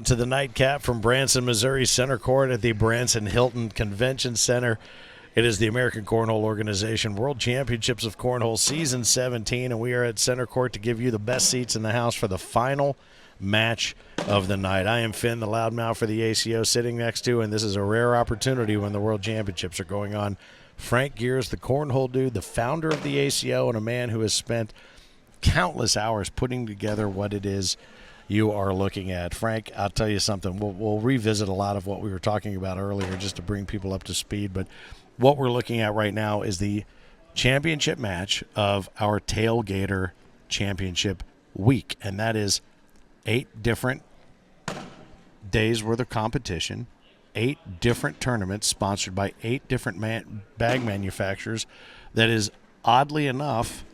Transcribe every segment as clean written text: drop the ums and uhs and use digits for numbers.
To the nightcap from Branson, Missouri Center Court at the Branson Hilton Convention Center. It is the American Cornhole Organization World Championships of Cornhole Season 17, and we are at Center Court to give you the best seats in the house for the final match of the night. I am Finn, the loudmouth for the ACO, sitting next to, and this is a rare opportunity when the World Championships are going on, Frank Gears, the Cornhole dude, the founder of the ACO, and a man who has spent countless hours putting together what it is you are looking at. Frank, I'll tell you something. We'll revisit a lot of what we were talking about earlier just to bring people up to speed. But what we're looking at right now is the championship match of our Tailgater Championship week. And that is 8 different days worth of competition, 8 different tournaments sponsored by 8 different bag manufacturers. That is, oddly enough,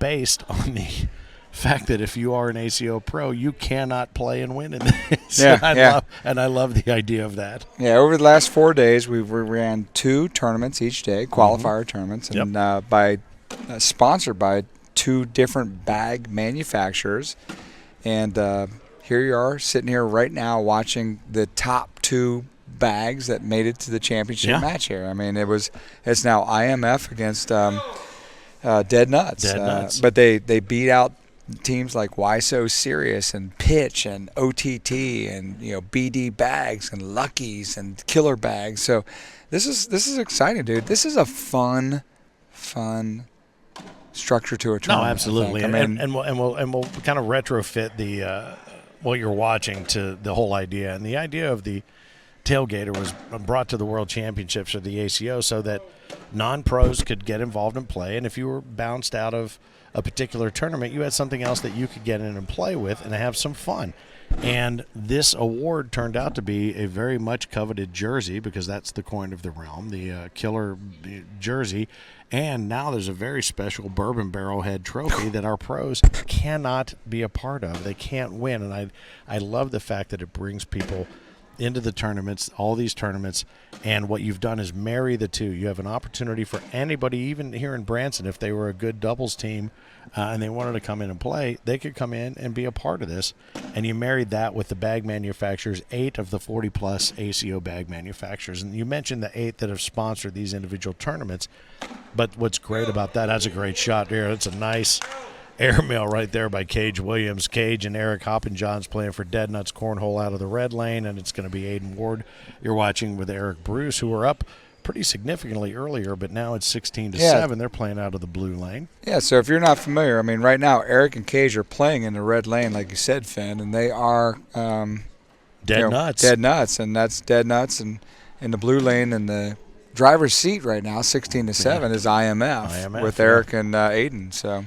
based on the fact that if you are an ACO Pro, you cannot play and win in this. I love the idea of that. Yeah, over the last 4 days, we ran 2 tournaments each day, qualifier tournaments, and sponsored by 2 different bag manufacturers. And here you are, sitting here right now watching the top 2 bags that made it to the championship match here. I mean, it's now IMF against Dead Nutz. But they beat out teams like Why So Serious and Pitch and OTT and BD Bags and Luckies and Killer Bags. So this is exciting, dude. This is a fun structure to a tournament. No, absolutely. And we'll kind of retrofit the what you're watching to the whole idea. And the idea of the Tailgater was brought to the World Championships or the ACO so that non-pros could get involved and play. And if you were bounced out of a particular tournament, you had something else that you could get in and play with and have some fun. And this award turned out to be a very much coveted jersey, because that's the coin of the realm, the killer jersey. And now there's a very special bourbon barrel head trophy that our pros cannot be a part of. They can't win. And I love the fact that it brings people into the tournaments, all these tournaments, and what you've done is marry the two. You have an opportunity for anybody, even here in Branson, if they were a good doubles team and they wanted to come in and play, they could come in and be a part of this. And you married that with the bag manufacturers, 8 of the 40-plus ACO bag manufacturers. And you mentioned the 8 that have sponsored these individual tournaments. But what's great about that, that's a great shot there. That's a nice airmail right there by Cage Williams. Cage and Eric Hoppenjohn's playing for Dead Nutz Cornhole out of the red lane, and it's going to be Aiden Ward you're watching with Eric Bruce, who were up pretty significantly earlier, but now it's 16-7. They're playing out of the blue lane. Yeah, so if you're not familiar, I mean, right now Eric and Cage are playing in the red lane, like you said, Finn, and they are Dead Nutz. Dead Nutz, and that's Dead Nutz, and in the blue lane, and the driver's seat right now, 16-7, is IMF with Eric and Aiden. So.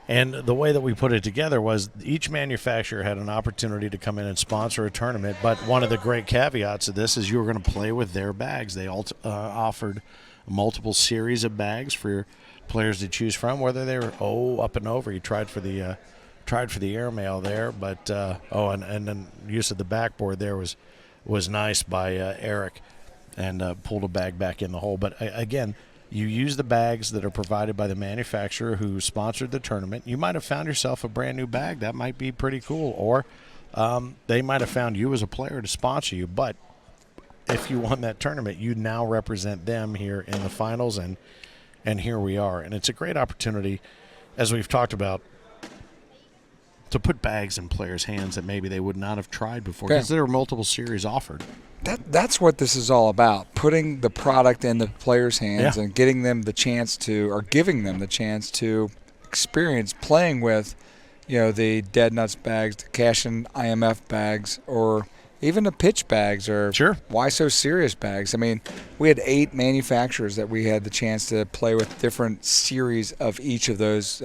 And the way that we put it together was each manufacturer had an opportunity to come in and sponsor a tournament, but one of the great caveats of this is you were going to play with their bags. They offered multiple series of bags for your players to choose from, whether they were up and over. You tried for the airmail there, but and then use of the backboard there was nice by Eric, and pulled a bag back in the hole. But again, you use the bags that are provided by the manufacturer who sponsored the tournament. You might have found yourself a brand new bag. That might be pretty cool. Or they might have found you as a player to sponsor you. But if you won that tournament, you now represent them here in the finals, and here we are. And it's a great opportunity, as we've talked about, to put bags in players' hands that maybe they would not have tried before, because there are multiple series offered. That's what this is all about, putting the product in the players' hands and getting them the chance to, or giving them the chance to experience playing with, the Dead Nutz bags, the Cash-In IMF bags, or even the Pitch bags, or Why So Serious bags. I mean, we had 8 manufacturers that we had the chance to play with different series of each of those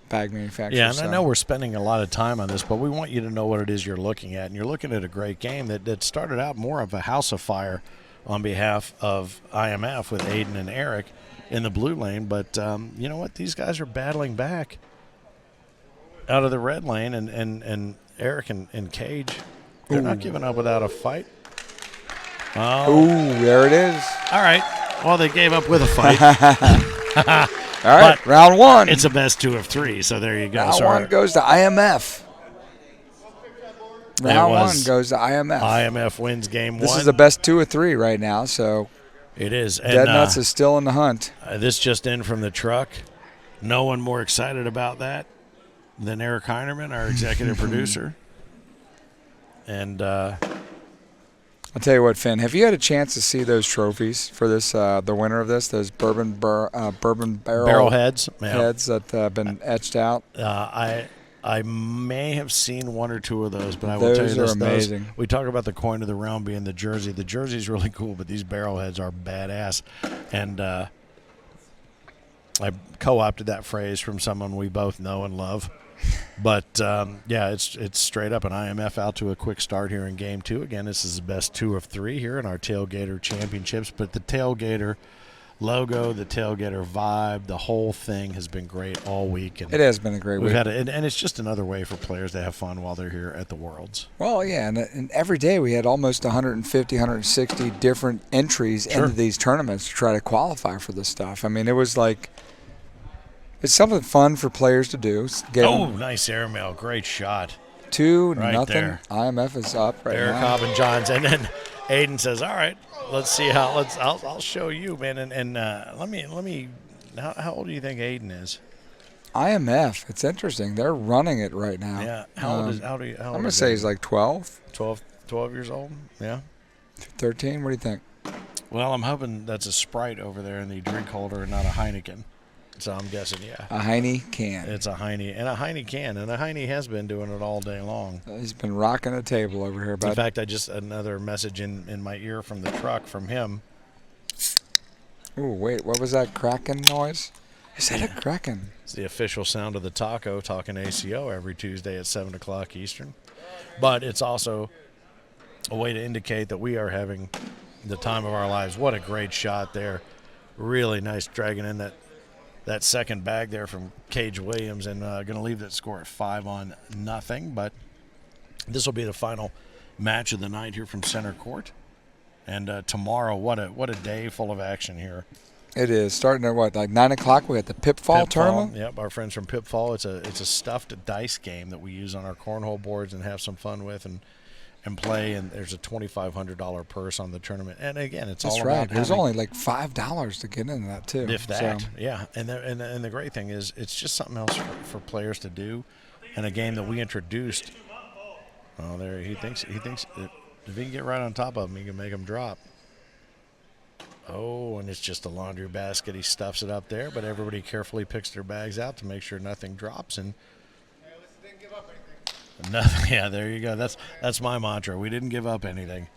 bag manufacturers. Yeah, and I know we're spending a lot of time on this, but we want you to know what it is you're looking at. And you're looking at a great game that started out more of a house of fire on behalf of IMF with Aiden and Eric in the blue lane. But you know what? These guys are battling back out of the red lane, and Eric and Cage, they're not giving up without a fight. Oh, there it is. All right. Well, they gave up with a fight. All right, but round 1. It's a best 2 of 3, so there you go. Round 1 goes to IMF. Round one goes to IMF. IMF wins game one. This is the best 2 or 3 right now, so it is. And, Dead Nutz is still in the hunt. This just in from the truck. No one more excited about that than Eric Heinerman, our executive producer. And I'll tell you what, Finn, have you had a chance to see those trophies for this, the winner of this, those bourbon barrel heads that have been etched out? I may have seen 1 or 2 of those, but I will those tell you this. Those are amazing. We talk about the coin of the realm being the jersey. The jersey's really cool, but these barrel heads are badass. And I co-opted that phrase from someone we both know and love. But, yeah, it's straight up an IMF out to a quick start here in Game 2. Again, this is the best 2 of 3 here in our Tailgater Championships. But the Tailgater logo, the Tailgater vibe, the whole thing has been great all week. And it has been a great week. And it's just another way for players to have fun while they're here at the Worlds. Well, yeah, and every day we had almost 150, 160 different entries into these tournaments to try to qualify for this stuff. I mean, it was like – it's something fun for players to do. Nice airmail. Great shot. 2-0. There. IMF is up right Eric now. Hobbin Johns. And then Aiden says, all right, let's see how – I'll show you, man. And let me – how old do you think Aiden is? IMF. It's interesting. They're running it right now. Yeah. How old is I'm going to say he's like 12. 12 years old? Yeah. 13? What do you think? Well, I'm hoping that's a Sprite over there in the drink holder and not a Heineken. So I'm guessing, yeah. A Heine can. It's a Heine. And a Heine can. And a Heine has been doing it all day long. He's been rocking a table over here, bud. In fact, another message in my ear from the truck from him. Ooh, wait. What was that cracking noise? Is that a cracking? It's the official sound of the taco, talking ACO every Tuesday at 7 o'clock Eastern. But it's also a way to indicate that we are having the time of our lives. What a great shot there. Really nice dragging in that second bag there from Cage Williams, and going to leave that score at 5-0. But this will be the final match of the night here from center court. And tomorrow, what a day full of action here. It is. Starting at what, like 9 o'clock? We got the Pitfall tournament? Yep, our friends from Pitfall. It's a stuffed dice game that we use on our cornhole boards and have some fun with and play, and there's a $2,500 purse on the tournament. And again, it's all about It was only like $5 to get into that too. If that, yeah. And the great thing is, it's just something else for players to do, and a game that we introduced. Oh, there he thinks if he can get right on top of him, he can make him drop. Oh, and it's just a laundry basket. He stuffs it up there, but everybody carefully picks their bags out to make sure nothing drops. And nothing. Yeah, there you go. That's my mantra. We didn't give up anything.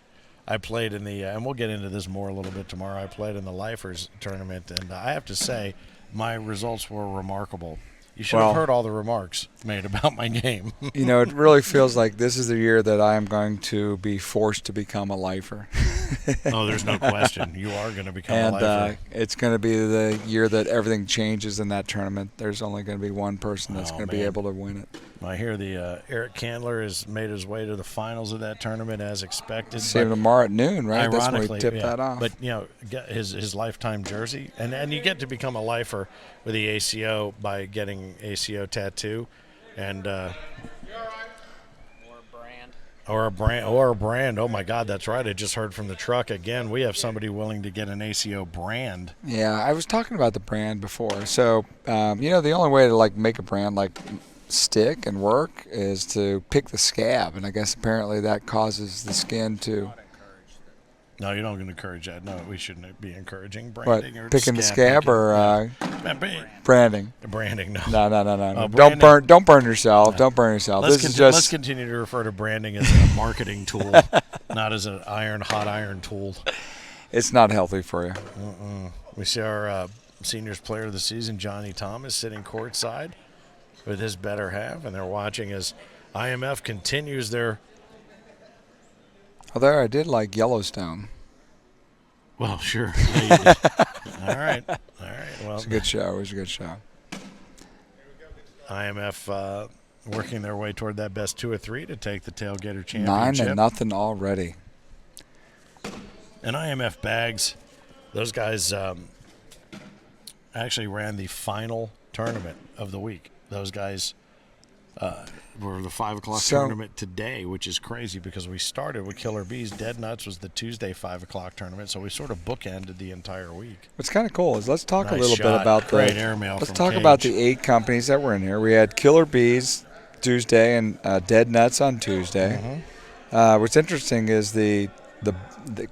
I played in the, and we'll get into this more a little bit tomorrow. I played in the Lifers tournament, and I have to say, my results were remarkable. You should have heard all the remarks made about my game. You know, it really feels like this is the year that I am going to be forced to become a lifer. Oh, there's no question. You are going to become a lifer. And it's going to be the year that everything changes in that tournament. There's only going to be one person that's going to be able to win it. I hear the Eric Candler has made his way to the finals of that tournament as expected. See him tomorrow at noon, right? That's when we tip that off. But, you know, his lifetime jersey. And you get to become a lifer with the ACO by getting ACO tattoo. And or a brand. Oh my God, that's right. I just heard from the truck again. We have somebody willing to get an ACO brand. Yeah, I was talking about the brand before. So, you know, the only way to like make a brand like stick and work is to pick the scab, and I guess apparently that causes the skin to. No, you don't encourage that. No, we shouldn't be encouraging branding or picking the scab or branding. Branding, no. No. Don't burn yourself. No. Don't burn yourself. Let's continue to refer to branding as a marketing tool, not as an hot iron tool. It's not healthy for you. We see our seniors player of the season, Johnny Thomas, sitting courtside with his better half, and they're watching as IMF continues their. Oh, there I did like Yellowstone. Well, sure. Yeah, you did. All right. Well, it's a good show. It was a good show. IMF working their way toward that best 2 or 3 to take the Tailgater Championship. 9-0 already. And IMF bags, those guys actually ran the final tournament of the week. Those guys for the 5 o'clock tournament today, which is crazy because we started with Killer Bees. Dead Nutz was the Tuesday 5 o'clock tournament, so we sort of bookended the entire week. What's kind of cool is let's talk Nice a little shot. bit about Great airmail let's from talk Cage. about the 8 companies that were in here. We had Killer Bees Tuesday and Dead Nutz on Tuesday. What's interesting is the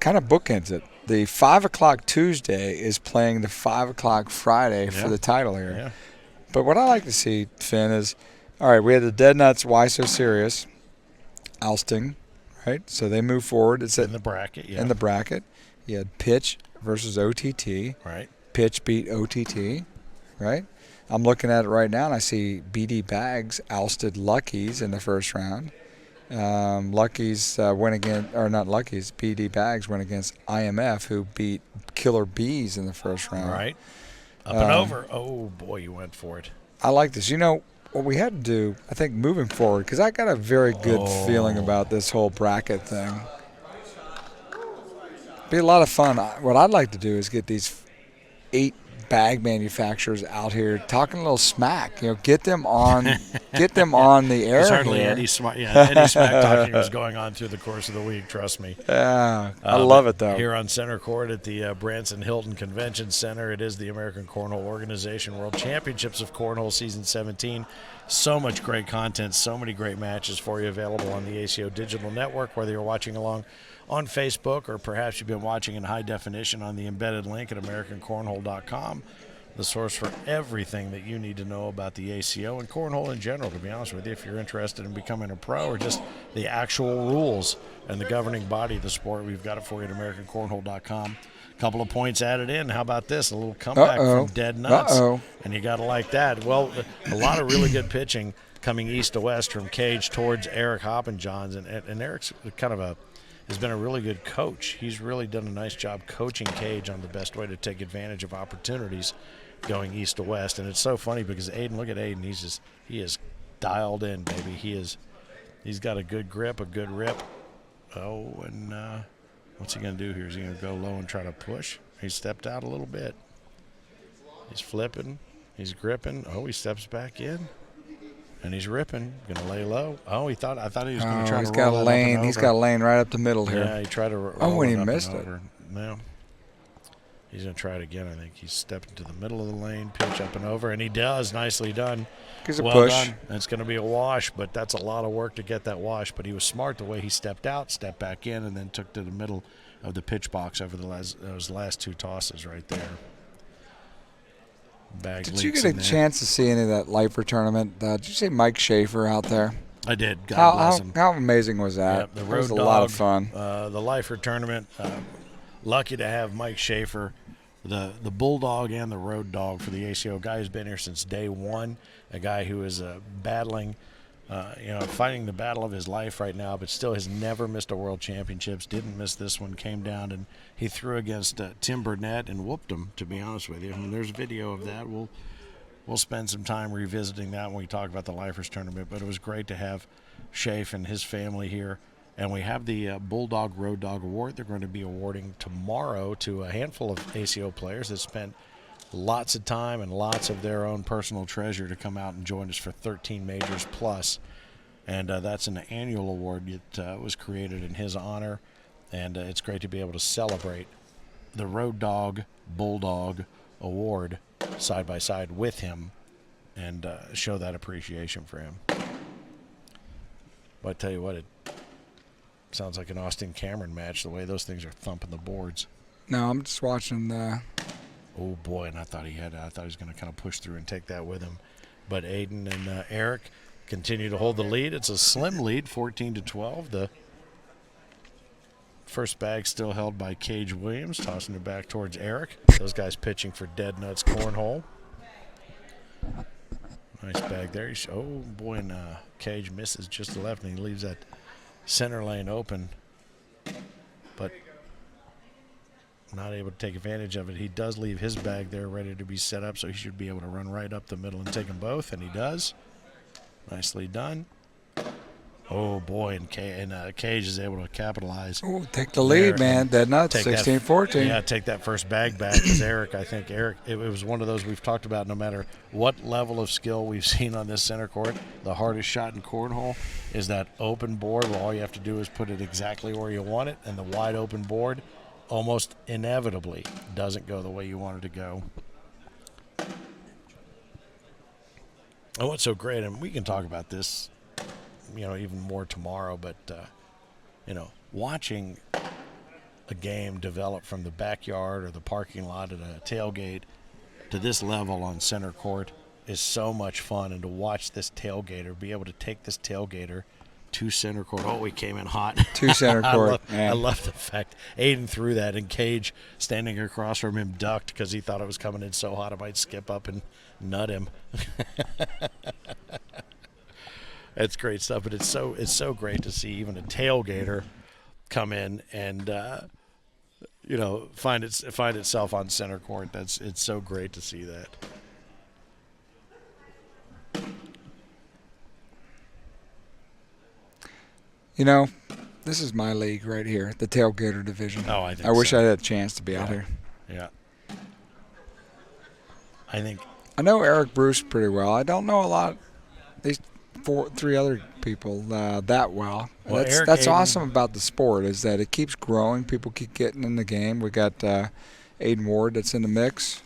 kind of bookends it. The 5 o'clock Tuesday is playing the 5 o'clock Friday for the title here. Yeah. But what I like to see, Finn, is, all right, we had the Dead Nutz Why So Serious ousting, right? So they move forward. It's In the bracket, yeah. in the bracket. You had Pitch versus OTT. Right. Pitch beat OTT, right? I'm looking at it right now, and I see BD Bags ousted Lucky's in the first round. Lucky's went against, or not Lucky's, BD Bags went against IMF, who beat Killer Bees in the first round. Right. Up and over. Oh, boy, you went for it. I like this. You know, what we had to do, I think, moving forward, because I got a very good feeling about this whole bracket thing. Be a lot of fun. What I'd like to do is get these 8 bag manufacturers out here talking a little smack. You know, get them on the air. Certainly, here. Eddie Smack talking was going on through the course of the week. Trust me. Yeah, I love it though. Here on center court at the Branson Hilton Convention Center, it is the American Cornhole Organization World Championships of Cornhole Season 17. So much great content, so many great matches for you available on the ACO Digital Network, whether you're watching along on Facebook or perhaps you've been watching in high definition on the embedded link at AmericanCornhole.com, the source for everything that you need to know about the ACO and cornhole in general, to be honest with you, if you're interested in becoming a pro or just the actual rules and the governing body of the sport. We've got it for you at AmericanCornhole.com. Couple of points added in. How about this? A little comeback from Dead Nutz. And you got to like that. Well, a lot of really good pitching coming east to west from Cage towards Eric Hoppenjohns. And Eric's kind of has been a really good coach. He's really done a nice job coaching Cage on the best way to take advantage of opportunities going east to west. And it's so funny because Aiden, look at Aiden. He is dialed in, baby. He's got a good grip, a good rip. Oh, and what's he going to do here? Is he going to go low and try to push? He stepped out a little bit. He's flipping. He's gripping. Oh, he steps back in. And he's ripping. Going to lay low. Oh, I thought he was going to try to roll got a lane. He's got a lane right up the middle here. Yeah, he tried to roll and he up missed and it. over. No. He's going to try it again, I think. He's stepped into the middle of the lane, pitch up and over, and he does. Nicely done. Gives a well push. done. It's going to be a wash, but that's a lot of work to get that wash. But he was smart the way he stepped out, stepped back in, and then took to the middle of the pitch box over those last 2 tosses right there. Did you get a chance to see any of that Lifer tournament? Did you see Mike Schaefer out there? I did. God bless him. How amazing was that? Yeah, It was a lot of fun. The Lifer tournament. Lucky to have Mike Schaefer, the Bulldog and the Road Dog for the ACO. Guy who's been here since day one. A guy who is battling, fighting the battle of his life right now, but still has never missed a World Championships. Didn't miss this one. Came down and he threw against Tim Burnett and whooped him, to be honest with you. I mean, there's video of that. We'll spend some time revisiting that when we talk about the Lifers tournament. But it was great to have Schaefer and his family here. And we have the Bulldog Road Dog Award. They're going to be awarding tomorrow to a handful of ACO players that spent lots of time and lots of their own personal treasure to come out and join us for 13 majors plus. And that's an annual award that was created in his honor. And it's great to be able to celebrate the Road Dog Bulldog Award side by side with him and show that appreciation for him. But I tell you what, it sounds like an Austin Cameron match, the way those things are thumping the boards. No, I'm just watching the... Oh, boy, and I thought he was going to kind of push through and take that with him. But Aiden and Eric continue to hold the lead. It's a slim lead, 14-12. The first bag still held by Cage Williams, tossing it back towards Eric. Those guys pitching for Dead Nutz Cornhole. Nice bag there. Oh, boy, and Cage misses just to the left, and he leaves that center lane open. But not able to take advantage of it. He does leave his bag there ready to be set up, so he should be able to run right up the middle and take them both, and he does. Nicely done. Oh boy, and Cage is able to capitalize. Oh, take the lead, man. Dead Nutz, Take 16-14. Yeah, take that first bag back. Because Eric, it was one of those we've talked about. No matter what level of skill we've seen on this center court, the hardest shot in cornhole is that open board where all you have to do is put it exactly where you want it, and the wide open board almost inevitably doesn't go the way you want it to go. And what's so great, and we can talk about this, even more tomorrow, but, watching a game develop from the backyard or the parking lot at a tailgate to this level on center court is so much fun. And to watch this tailgater, be able to take this tailgater to center court. Oh, we came in hot. To center court. I love the fact Aiden threw that, and Cage standing across from him ducked because he thought it was coming in so hot it might skip up and nut him. That's great stuff, but it's so great to see even a tailgater come in and find itself on center court. It's so great to see that. This is my league right here, the Tailgater division. Oh, I wish I had a chance to be out here. Yeah. I know Eric Bruce pretty well. I don't know a lot. These three other people that well. That's awesome about the sport, is that it keeps growing. People keep getting in the game. We got Aiden Ward that's in the mix.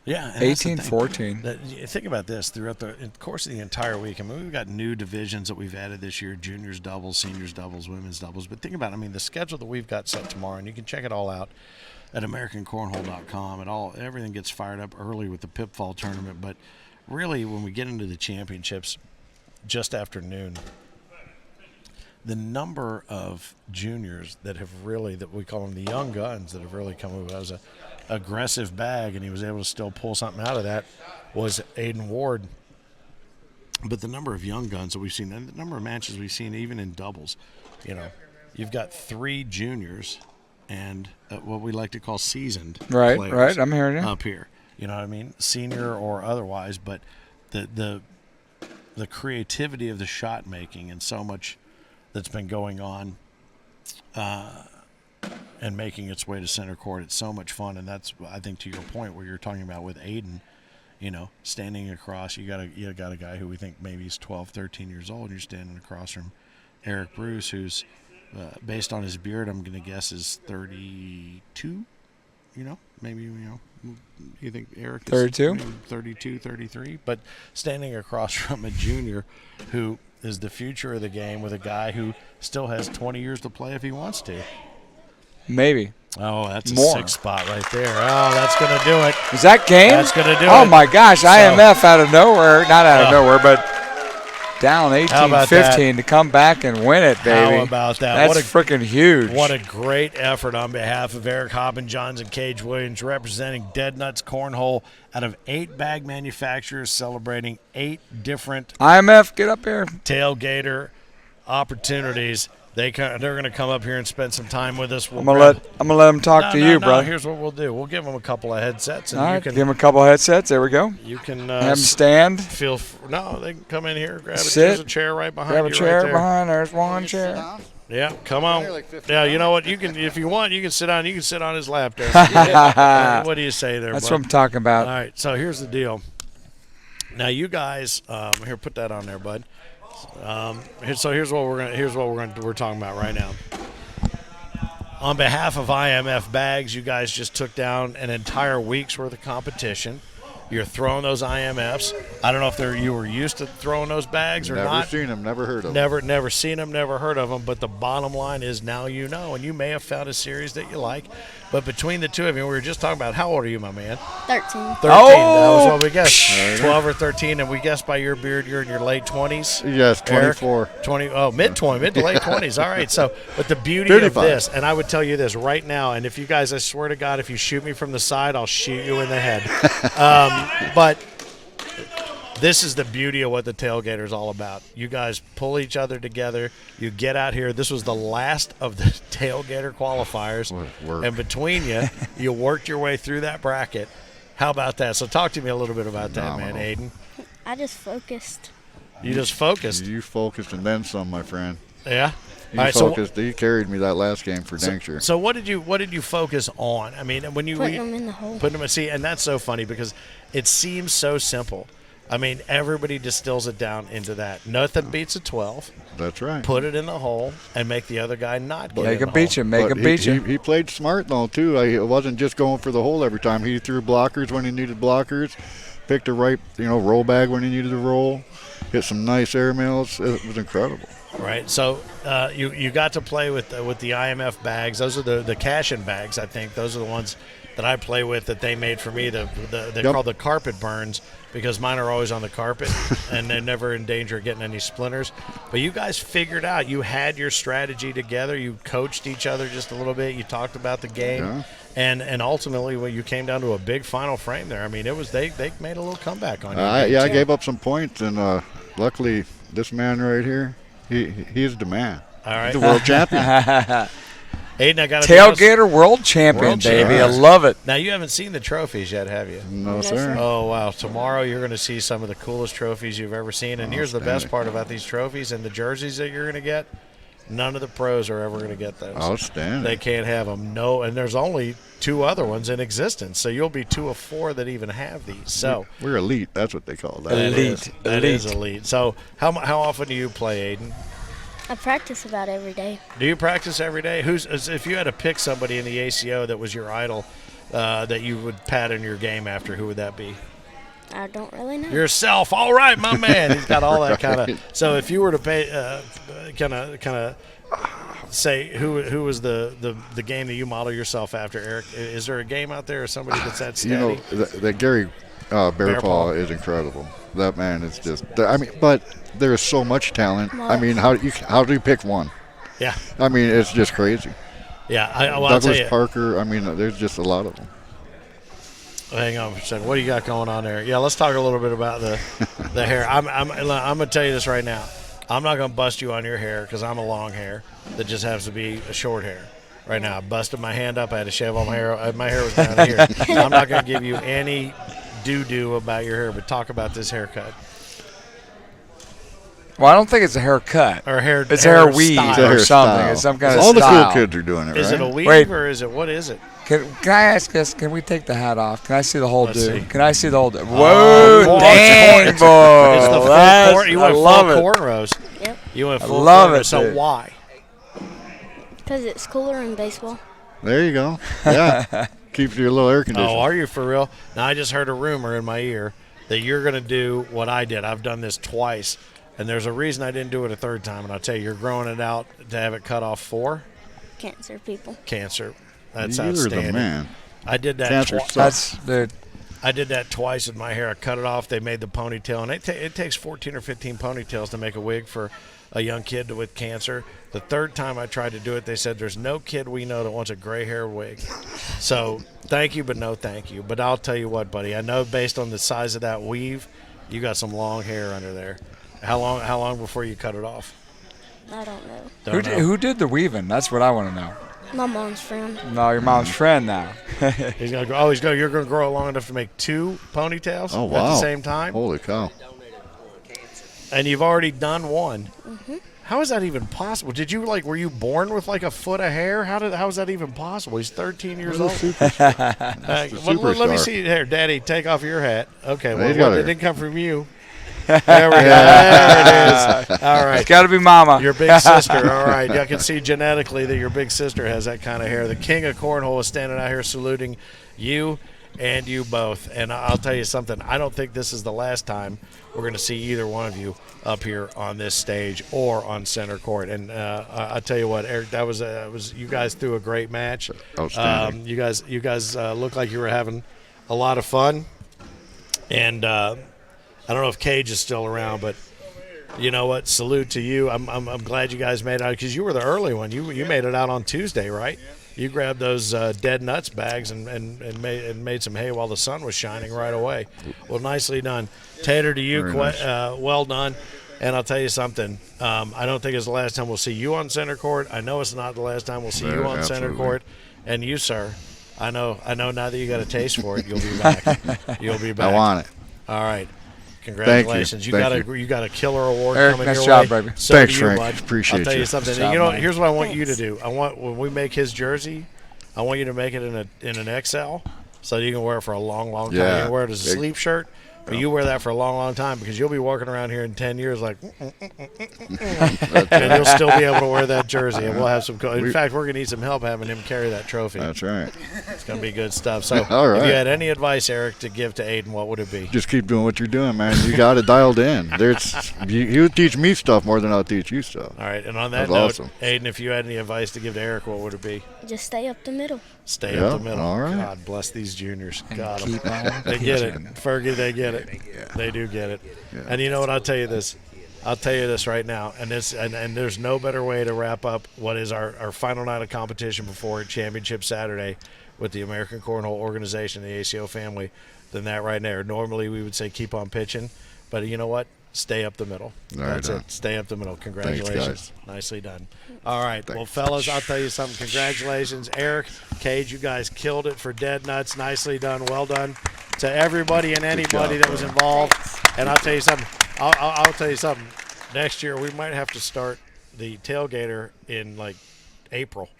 Yeah, 18-14. Think about this throughout the course of the entire week. We've got new divisions that we've added this year: juniors doubles, seniors doubles, women's doubles. But think about the schedule that we've got set tomorrow, and you can check it all out at AmericanCornhole.com. Everything gets fired up early with the Pitfall tournament, but really when we get into the championships just after noon, the number of juniors that we call them the young guns that have really come over. That was a aggressive bag, and he was able to still pull something out of that, was Aiden Ward. But the number of young guns that we've seen, and the number of matches we've seen even in doubles, you've got 3 juniors and what we like to call seasoned players. Right, I'm hearing you. Up here. You know what I mean? Senior or otherwise, but the creativity of the shot making and so much that's been going on and making its way to center court. It's so much fun, and that's, I think, to your point where you're talking about with Aiden, standing across. You got a guy who we think maybe he's 12, 13 years old. You're standing across from Eric Bruce, who's based on his beard, I'm going to guess is 32. Maybe you think Eric is 32, 32, 33, but standing across from a junior who is the future of the game with a guy who still has 20 years to play if he wants to. Maybe. Oh, that's a More. 6 spot right there. Oh, that's going to do it. Is that game? That's going to do it. Oh, my gosh. IMF out of nowhere. Not out of nowhere, but down 18-15 to come back and win it, baby. How about that? That's freaking huge. What a great effort on behalf of Eric Hoppen-Johns and Cage Williams, representing Dead Nutz Cornhole out of 8 bag manufacturers, celebrating 8 different IMF, get up here. Tailgater opportunities. They're going to come up here and spend some time with us. I'm gonna let them talk to you, brother. Here's what we'll do. We'll give them a couple of headsets. And all right, give them a couple of headsets. There we go. You can have them stand. They can come in here, there's a chair right behind you. Grab a chair right behind. There's one chair. Yeah, come on. Yeah, you know what? You can, if you want, you can sit on. You can sit on his lap there. What do you say there? That's bud? what I'm talking about. All right. So here's the deal. Now you guys, here, put that on there, bud. Here's what we're talking about right now. On behalf of IMF Bags, you guys just took down an entire week's worth of competition. You're throwing those IMFs. I don't know if you were used to throwing those bags or not. Never seen them, never heard of them. Never seen them, never heard of them. But the bottom line is now you know, and you may have found a series that you like. But between the two of you, we were just talking about, how old are you, my man? 13. 13. That was what we guessed. 12 or 13, and we guessed by your beard you're in your late 20s. Yes, 24. Eric? Mid to late 20s. All right. So, but the beauty 35. of this, and I would tell you this right now, and if you guys, I swear to God, if you shoot me from the side, I'll shoot you in the head. But this is the beauty of what the Tailgater is all about. You guys pull each other together. You get out here. This was the last of the Tailgater qualifiers. And between you, you worked your way through that bracket. How about that? So talk to me a little bit about that, man, Aiden. I just focused. You just focused. You focused and then some, my friend. Yeah. He focused. He carried me that last game for dang sure. So what did you focus on? I mean, when you putting them in the hole. Putting them, see, and that's so funny because it seems so simple. I mean, everybody distills it down into that. Nothing beats a 12. That's right. Put it in the hole and make the other guy not get Make in him the beat hole. you. Make him beat you. He played smart though too. It wasn't just going for the hole every time. He threw blockers when he needed blockers. Picked a right, roll bag when he needed to roll. Hit some nice air mails. It was incredible. Right. So you got to play with the IMF bags. Those are the cash-in bags, I think. Those are the ones that I play with that they made for me. They're called the carpet burns because mine are always on the carpet and they're never in danger of getting any splinters. But you guys figured out. You had your strategy together. You coached each other just a little bit. You talked about the game. Yeah. And ultimately, when you came down to a big final frame there, I mean, it was they made a little comeback on you. I gave up some points, and luckily this man right here, he's the man. All right. He's the world champion. Aiden, I got to Tailgater world champion, baby. I love it. Now, you haven't seen the trophies yet, have you? No, sir. Oh, wow. Tomorrow you're going to see some of the coolest trophies you've ever seen. And here's the best part about these trophies and the jerseys that you're going to get. None of the pros are ever going to get those. Outstanding. They can't have them. No, and there's only 2 other ones in existence. So you'll be 2 of 4 that even have these. So we're elite. That's what they call that. That is elite. So how often do you play, Aiden? I practice about every day. Do you practice every day? If you had to pick somebody in the ACO that was your idol that you would pattern your game after, who would that be? I don't really know. Yourself. All right, my man. He's got all that kind of. So if you were to pay, kind of say who was the game that you model yourself after, Eric? Is there a game out there or somebody that's that steady? That Gary Bearpaw is incredible. That man is just. But there is so much talent. I mean, how do you pick one? Yeah. I mean, it's just crazy. Yeah. Douglas Parker. I mean, there's just a lot of them. Hang on for a second. What do you got going on there? Yeah, let's talk a little bit about the hair. I'm gonna tell you this right now. I'm not gonna bust you on your hair because I'm a long hair that just happens to be a short hair. Right now, I busted my hand up. I had to shave all my hair. My hair was down here. I'm not gonna give you any doo-doo about your hair, but talk about this haircut. Well, I don't think it's a haircut. Or hair. It's hair weave or something. Style. It's some kind of all style. All the cool kids are doing it, Is right? it a weave or is it, what is it? Can I ask this? Can we take the hat off? Can I see the whole Let's dude? see. Can I see the whole dude? Whoa, dang, boy. It's the full corn. You went full cornrows. Yep. You went full love cornrows. it, So dude. why? Because it's cooler in baseball. There you go. Yeah. Keeps your little air conditioner. Oh, are you for real? Now, I just heard a rumor in my ear that you're going to do what I did. I've done this twice, and there's a reason I didn't do it a third time, and I'll tell you, you're growing it out to have it cut off for? Cancer people. Cancer. That's You're outstanding. the man. I did that Cancer twice. sucks. Dude. I did that twice with my hair. I cut it off. They made the ponytail, and it takes 14 or 15 ponytails to make a wig for a young kid with cancer. The third time I tried to do it, they said there's no kid we know that wants a gray hair wig. So thank you, but no thank you. But I'll tell you what, buddy. I know based on the size of that weave, you got some long hair under there. How long before you cut it off? I don't know. Don't know. Who did the weaving? That's what I want to know. My mom's friend. No, your mom's friend now. He's gonna go. Oh, you're gonna grow it long enough to make 2 ponytails Oh, at wow. the same time. Holy cow. And you've already done one. Mm-hmm. How is that even possible? Were you born with like a foot of hair? How is that even possible? He's 13 years old. Let me superstar. see here, Daddy. Take off your hat. Okay, He's got it it. didn't come from you. There we go. There it is. All right. It's got to be Mama. Your big sister. All right. I can see genetically that your big sister has that kind of hair. The king of cornhole is standing out here saluting you and you both. And I'll tell you something. I don't think this is the last time we're going to see either one of you up here on this stage or on center court. And I'll tell you what, Eric, that was you guys threw a great match. Outstanding. You guys looked like you were having a lot of fun. And I don't know if Cage is still around, but you know what? Salute to you. I'm glad you guys made it out because you were the early one. You made it out on Tuesday, right? You grabbed those Dead Nutz bags and made some hay while the sun was shining right away. Well, nicely done. Tater, to you, Nice. well done. And I'll tell you something. I don't think it's the last time we'll see you on center court. I know it's not the last time we'll see you on center Absolutely. court. And you, sir, I know now that you got a taste for it, you'll be back. You'll be back. I want it. All right. Congratulations. Thank You got a killer award Eric, coming nice your job, way. baby. So Thanks, do you, Frank. bud. Appreciate I'll tell you you. something. Job, You know, man. here's what I want you to Thanks. do. I want when we make his jersey, I want you to make it in an XL, so you can wear it for a long, long time. Yeah. You can wear it as a Big- sleep shirt, but you wear that for a long, long time because you'll be walking around here in 10 years like, and you'll still be able to wear that jersey. And we'll have some. In fact, we're going to need some help having him carry that trophy. That's right. It's going to be good stuff. So, All right. if you had any advice, Eric, to give to Aiden, what would it be? Just keep doing what you're doing, man. You got it dialed in. You teach me stuff more than I'll teach you stuff. All right, and on that That's note, awesome. Aiden, if you had any advice to give to Eric, what would it be? Just stay up the middle. Stay Yeah, up the middle. all right. God bless these juniors. And God, keep on they get it. pitching. Fergie, they get it. They do get it. And you know what? I'll tell you this right now, and there's no better way to wrap up what is our final night of competition before Championship Saturday with the American Cornhole organization, the ACO family, than that right there. Normally we would say keep on pitching, but you know what? Stay up the middle. Right That's on. it. Stay up the middle. Congratulations. guys. Nicely done. All right. Well, fellas, I'll tell you something. Congratulations. Eric, Cage, you guys killed it for Dead Nutz. Nicely done. Well done to everybody and anybody that was involved. And I'll tell you something. I'll tell you something. Next year, we might have to start the Tailgater in, like, April.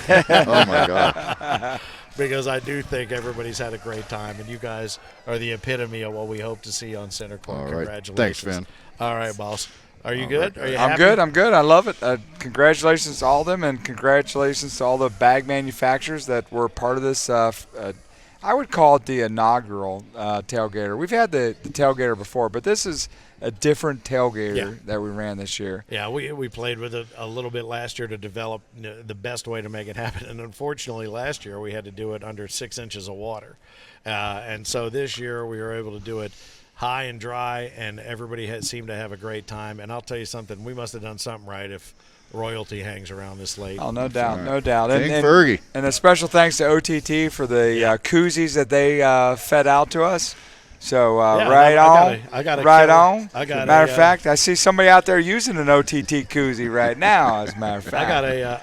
Oh, my God. Because I do think everybody's had a great time, and you guys are the epitome of what we hope to see on Center Court. All right. Congratulations. Thanks, Finn. All right, boss. Are you good? Are you I'm happy? good. I'm good. I love it. Congratulations to all of them, and congratulations to all the bag manufacturers that were part of this. I would call it the inaugural Tailgater. We've had the Tailgater before, but this is a different Tailgater that we ran this year. Yeah, we played with it a little bit last year to develop the best way to make it happen. And unfortunately, last year we had to do it under 6 inches of water. And so this year we were able to do it high and dry, and everybody seemed to have a great time. And I'll tell you something, we must have done something right if royalty hangs around this late. Oh, no doubt, no doubt. King Fergie. And a special thanks to OTT for the koozies that they fed out to us. So right on. Matter of fact, I see somebody out there using an OTT koozie right now. As a matter of fact,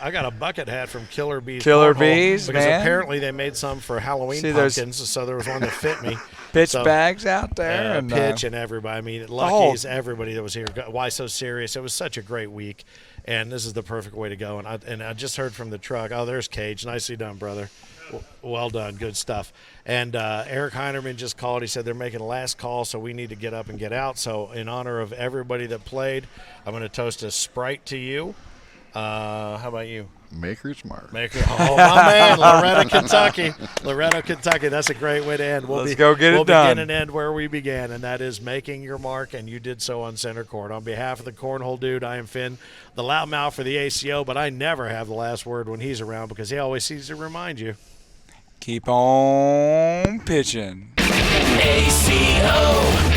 I got a bucket hat from Killer Bees. Killer Cornhole, Bees, because man. apparently they made some for Halloween pumpkins, so there was one that fit me. Pitch bags out there, and Pitch and everybody. I mean, Lucky's, everybody that was here. Why So Serious? It was such a great week, and this is the perfect way to go. And I just heard from the truck. Oh, there's Cage. Nicely done, brother. Well done. Good stuff. And Eric Heinerman just called. He said they're making a last call, so we need to get up and get out. So in honor of everybody that played, I'm going to toast a Sprite to you. How about you? Maker's Mark. Oh, my man, Loretto, Kentucky. Loretto, Kentucky. That's a great way to end. Let's go get it done. We'll begin and end where we began, and that is making your mark, and you did so on Center Court. On behalf of the Cornhole Dude, I am Finn, the loudmouth for the ACO, but I never have the last word when he's around because he always seems to remind you. Keep on pitching. ACO.